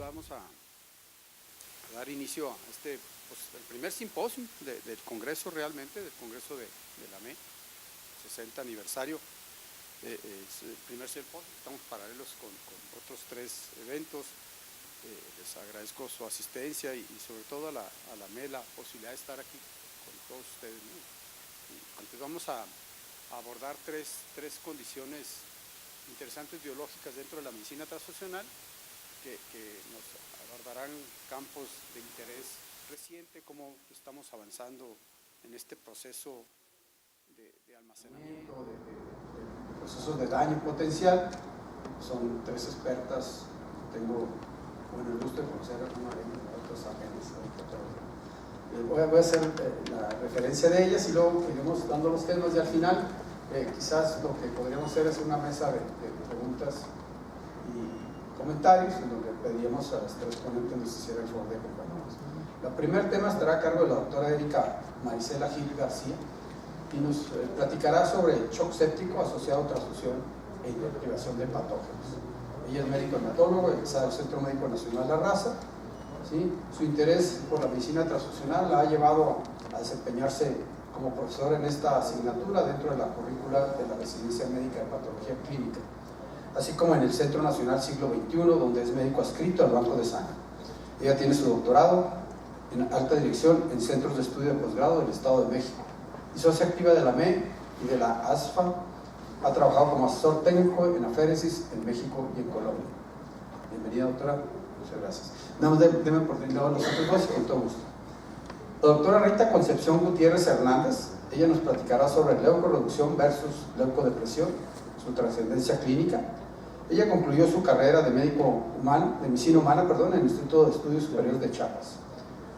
vamos a dar inicio a este, pues, el primer simposio del Congreso realmente, del Congreso de la ME, 60 aniversario. Es el primer simposio, estamos paralelos con otros 3 eventos. Les agradezco su asistencia y sobre todo a la ME la posibilidad de estar aquí con todos ustedes, ¿no? Antes vamos a abordar tres condiciones interesantes biológicas dentro de la medicina transfusional que nos abordarán campos de interés reciente, cómo estamos avanzando en este proceso de almacenamiento, de procesos de daño potencial. Son 3 expertas, tengo el gusto de conocer a una de otras agencias. Voy a hacer la referencia de ellas y luego iremos dando los temas y al final quizás lo que podríamos hacer es una mesa de preguntas y comentarios en donde pediríamos a las 3 ponentes nos hicieran el favor de acompañarnos. El primer tema estará a cargo de la doctora Erika Marisela Gil García y nos platicará sobre el shock séptico asociado a transfusión e inactivación de patógenos. Ella es médico hematólogo, egresada del Centro Médico Nacional La Raza. ¿Sí? Su interés por la medicina transfusional la ha llevado a desempeñarse como profesor en esta asignatura dentro de la currícula de la Residencia Médica de Patología Clínica, así como en el Centro Nacional Siglo XXI, donde es médico adscrito al Banco de Sangre. Ella tiene su doctorado en alta dirección en Centros de Estudio de Posgrado del Estado de México y socia activa de la ME y de la ASFA. Ha trabajado como asesor técnico en aféresis en México y en Colombia. Bienvenida, doctora. Muchas gracias. Nada más déme oportunidad a los otros dos, con todo gusto. La doctora Rita Concepción Gutiérrez Hernández, ella nos platicará sobre leucorreducción versus leucodepresión, su trascendencia clínica. Ella concluyó su carrera de medicina humana, en el Instituto de Estudios Superiores de Chiapas.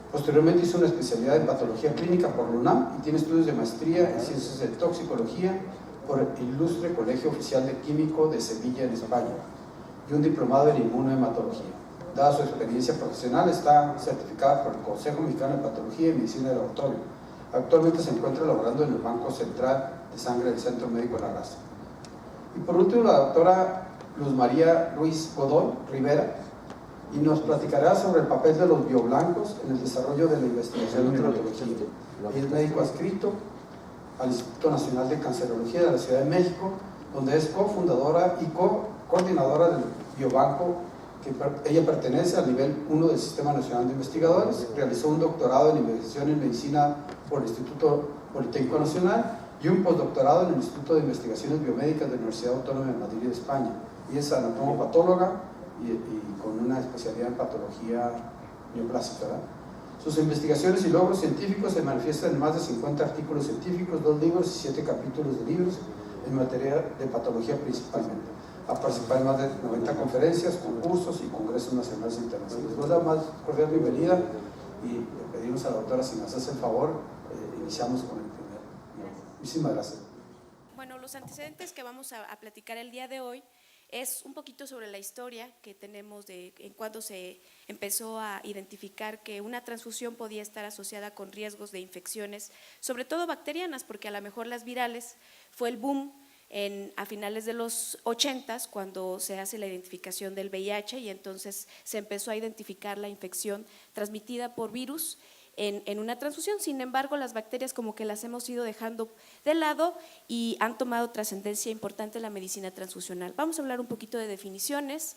Posteriormente hizo una especialidad en patología clínica por la UNAM y tiene estudios de maestría en ciencias de toxicología por el Ilustre Colegio Oficial de Químico de Sevilla, en España, y un diplomado en inmunohematología. Dada su experiencia profesional, está certificada por el Consejo Mexicano de Patología y Medicina de Laboratorio. Actualmente se encuentra laborando en el Banco Central de Sangre del Centro Médico de La Raza. Y por último, la doctora Luz María Ruiz Godoy Rivera, y nos platicará sobre el papel de los bioblancos en el desarrollo de la investigación en neurología. Ella es médico adscrito al Instituto Nacional de Cancerología de la Ciudad de México, donde es cofundadora y coordinadora del biobanco, que ella pertenece al nivel 1 del Sistema Nacional de Investigadores. Realizó un doctorado en investigación en medicina por el Instituto Politécnico Nacional y un postdoctorado en el Instituto de Investigaciones Biomédicas de la Universidad Autónoma de Madrid, España. Y es anatomopatóloga y con una especialidad en patología neoplásica, ¿verdad? Sus investigaciones y logros científicos se manifiestan en más de 50 artículos científicos, 2 libros y 7 capítulos de libros en materia de patología principalmente. Ha participado en más de 90 conferencias, concursos y congresos nacionales e internacionales. Les damos más cordial bienvenida y le pedimos a la doctora si nos hace el favor, iniciamos con el primer. Muchísimas gracias. Bueno, los antecedentes que vamos a platicar el día de hoy es un poquito sobre la historia que tenemos de en cuando se empezó a identificar que una transfusión podía estar asociada con riesgos de infecciones, sobre todo bacterianas, porque a lo mejor las virales fue el boom a finales de los 80s cuando se hace la identificación del VIH y entonces se empezó a identificar la infección transmitida por virus en una transfusión. Sin embargo, las bacterias como que las hemos ido dejando de lado y han tomado trascendencia importante en la medicina transfusional. Vamos a hablar un poquito de definiciones.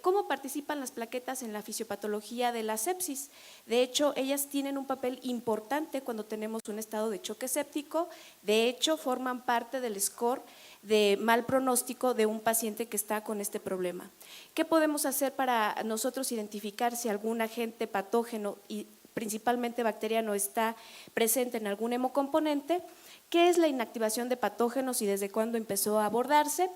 ¿Cómo participan las plaquetas en la fisiopatología de la sepsis? De hecho, ellas tienen un papel importante cuando tenemos un estado de choque séptico. De hecho, forman parte del score de mal pronóstico de un paciente que está con este problema. ¿Qué podemos hacer para nosotros identificar si algún agente patógeno y principalmente bacteriano está presente en algún hemocomponente? ¿Qué es la inactivación de patógenos y desde cuándo empezó a abordarse?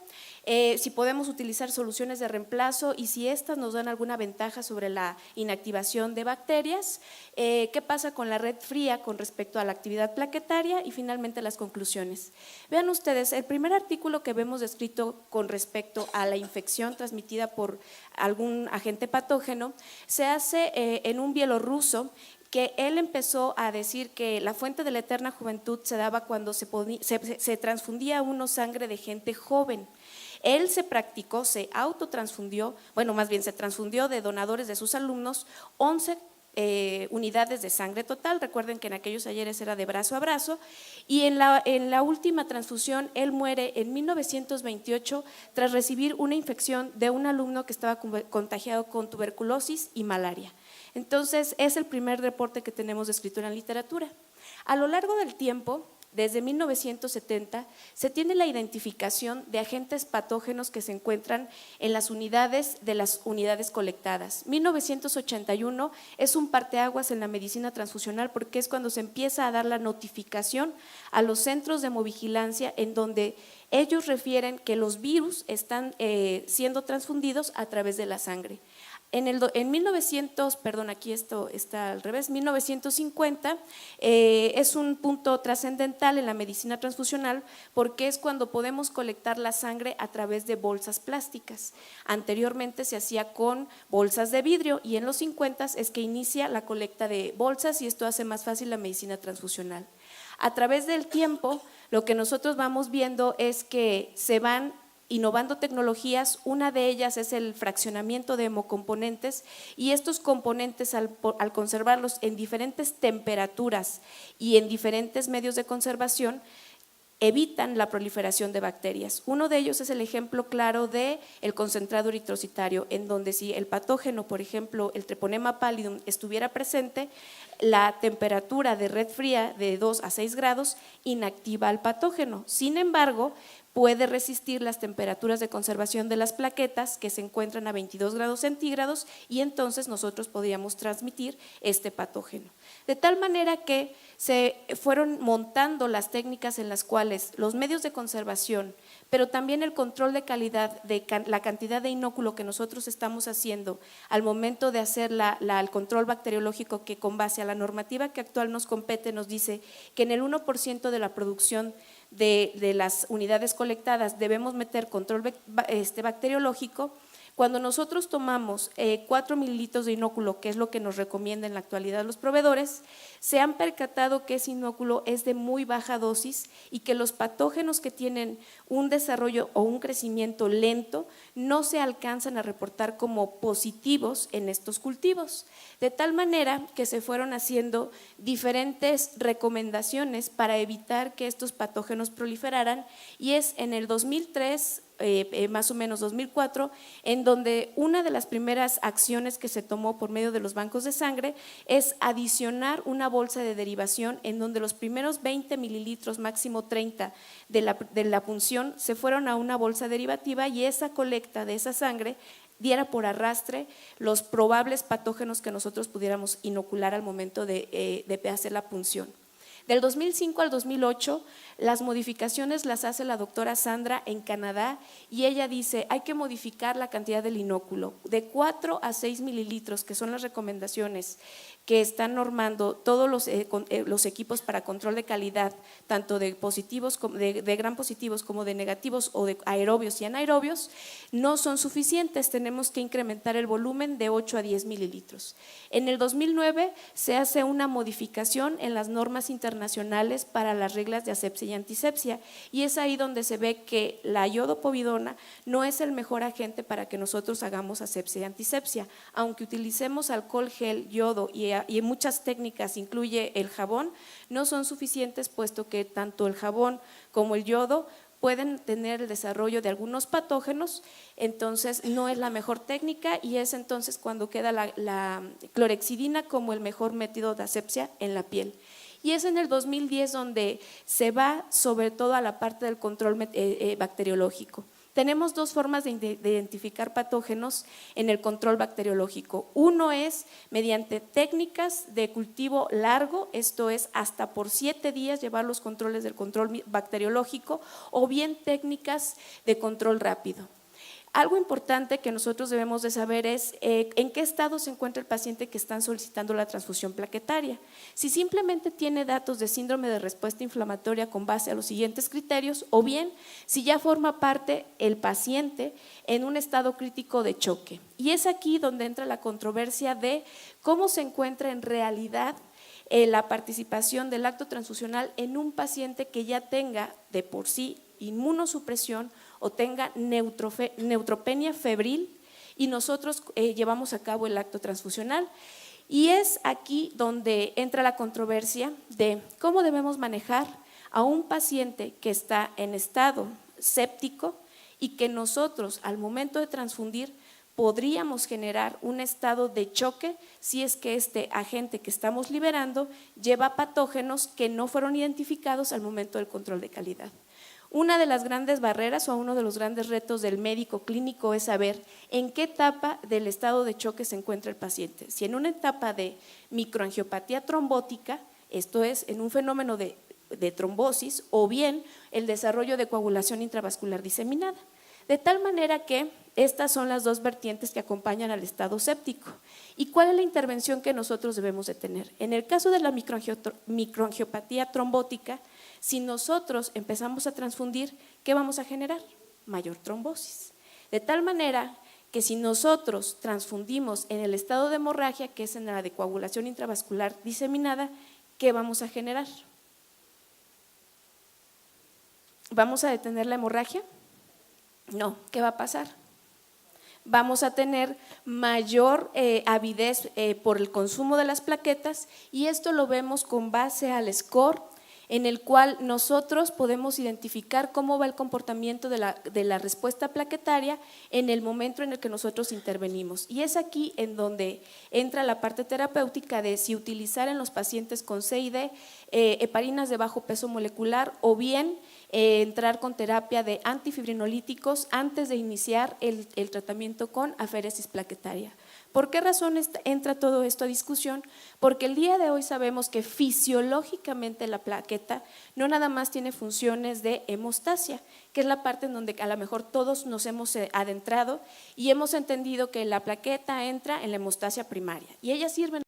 Si podemos utilizar soluciones de reemplazo y si estas nos dan alguna ventaja sobre la inactivación de bacterias. ¿Qué pasa con la red fría con respecto a la actividad plaquetaria? Y finalmente las conclusiones. Vean ustedes, el primer artículo que vemos descrito con respecto a la infección transmitida por algún agente patógeno se hace en un bielorruso, que él empezó a decir que la fuente de la eterna juventud se daba cuando se transfundía a uno sangre de gente joven. Él se practicó, se autotransfundió, bueno, más bien se transfundió de donadores de sus alumnos 11 unidades de sangre total. Recuerden que en aquellos ayeres era de brazo a brazo, y en la última transfusión él muere en 1928 tras recibir una infección de un alumno que estaba contagiado con tuberculosis y malaria. Entonces es el primer reporte que tenemos de escritura en literatura. A lo largo del tiempo, desde 1970, se tiene la identificación de agentes patógenos que se encuentran en las unidades de las unidades colectadas. 1981 es un parteaguas en la medicina transfusional porque es cuando se empieza a dar la notificación a los centros de hemovigilancia en donde ellos refieren que los virus están siendo transfundidos a través de la sangre. En 1950 es un punto trascendental en la medicina transfusional porque es cuando podemos colectar la sangre a través de bolsas plásticas. Anteriormente se hacía con bolsas de vidrio y en los 50 es que inicia la colecta de bolsas y esto hace más fácil la medicina transfusional. A través del tiempo, lo que nosotros vamos viendo es que se van innovando tecnologías. Una de ellas es el fraccionamiento de hemocomponentes y estos componentes al conservarlos en diferentes temperaturas y en diferentes medios de conservación evitan la proliferación de bacterias. Uno de ellos es el ejemplo claro del concentrado eritrocitario, en donde si el patógeno, por ejemplo, el Treponema pallidum estuviera presente, la temperatura de red fría de 2 a 6 grados inactiva al patógeno. Sin embargo, puede resistir las temperaturas de conservación de las plaquetas que se encuentran a 22 grados centígrados y entonces nosotros podríamos transmitir este patógeno. De tal manera que se fueron montando las técnicas en las cuales los medios de conservación, pero también el control de calidad de la cantidad de inóculo que nosotros estamos haciendo al momento de hacer el control bacteriológico, que con base a la normativa que actual nos compete nos dice que en el 1% de la producción de las unidades colectadas debemos meter control bacteriológico. Cuando nosotros tomamos 4 mililitros de inóculo, que es lo que nos recomienda en la actualidad los proveedores, se han percatado que ese inóculo es de muy baja dosis y que los patógenos que tienen un desarrollo o un crecimiento lento no se alcanzan a reportar como positivos en estos cultivos. De tal manera que se fueron haciendo diferentes recomendaciones para evitar que estos patógenos proliferaran, y es en el 2003, más o menos 2004, en donde una de las primeras acciones que se tomó por medio de los bancos de sangre es adicionar una bolsa de derivación en donde los primeros 20 mililitros, máximo 30 de la punción se fueron a una bolsa derivativa, y esa colecta de esa sangre diera por arrastre los probables patógenos que nosotros pudiéramos inocular al momento de hacer la punción. Del 2005 al 2008, las modificaciones las hace la doctora Sandra en Canadá, y ella dice hay que modificar la cantidad del inóculo de 4 a 6 mililitros, que son las recomendaciones que están normando todos los equipos para control de calidad, tanto de positivos, de gram positivos como de negativos, o de aerobios y anaerobios, no son suficientes, tenemos que incrementar el volumen de 8 a 10 mililitros. En el 2009 se hace una modificación en las normas internacionales para las reglas de asepsia y antisepsia, y es ahí donde se ve que la iodopovidona no es el mejor agente para que nosotros hagamos asepsia y antisepsia, aunque utilicemos alcohol gel, yodo y en muchas técnicas incluye el jabón, no son suficientes, puesto que tanto el jabón como el yodo pueden tener el desarrollo de algunos patógenos. Entonces no es la mejor técnica, y es entonces cuando queda la clorexidina como el mejor método de asepsia en la piel. Y es en el 2010 donde se va sobre todo a la parte del control bacteriológico. Tenemos dos formas de identificar patógenos en el control bacteriológico. Uno es mediante técnicas de cultivo largo, esto es hasta por 7 días llevar los controles del control bacteriológico, o bien técnicas de control rápido. Algo importante que nosotros debemos de saber es en qué estado se encuentra el paciente que están solicitando la transfusión plaquetaria. Si simplemente tiene datos de síndrome de respuesta inflamatoria con base a los siguientes criterios, o bien si ya forma parte el paciente en un estado crítico de choque. Y es aquí donde entra la controversia de cómo se encuentra en realidad la participación del acto transfusional en un paciente que ya tenga de por sí inmunosupresión o tenga neutropenia febril y nosotros llevamos a cabo el acto transfusional. Y es aquí donde entra la controversia de cómo debemos manejar a un paciente que está en estado séptico y que nosotros al momento de transfundir podríamos generar un estado de choque si es que este agente que estamos liberando lleva patógenos que no fueron identificados al momento del control de calidad. Una de las grandes barreras o uno de los grandes retos del médico clínico es saber en qué etapa del estado de choque se encuentra el paciente. Si en una etapa de microangiopatía trombótica, esto es, en un fenómeno de trombosis, o bien el desarrollo de coagulación intravascular diseminada. De tal manera que estas son las dos vertientes que acompañan al estado séptico. ¿Y cuál es la intervención que nosotros debemos de tener? En el caso de la microangiopatía trombótica, si nosotros empezamos a transfundir, ¿qué vamos a generar? Mayor trombosis. De tal manera que si nosotros transfundimos en el estado de hemorragia, que es en la de coagulación intravascular diseminada, ¿qué vamos a generar? ¿Vamos a detener la hemorragia? No, ¿qué va a pasar? Vamos a tener mayor avidez por el consumo de las plaquetas y esto lo vemos con base al score en el cual nosotros podemos identificar cómo va el comportamiento de la respuesta plaquetaria en el momento en el que nosotros intervenimos. Y es aquí en donde entra la parte terapéutica de si utilizar en los pacientes con CID heparinas de bajo peso molecular o bien entrar con terapia de antifibrinolíticos antes de iniciar el tratamiento con aféresis plaquetaria. ¿Por qué razón entra todo esto a discusión? Porque el día de hoy sabemos que fisiológicamente la plaqueta no nada más tiene funciones de hemostasia, que es la parte en donde a lo mejor todos nos hemos adentrado y hemos entendido que la plaqueta entra en la hemostasia primaria y ella sirve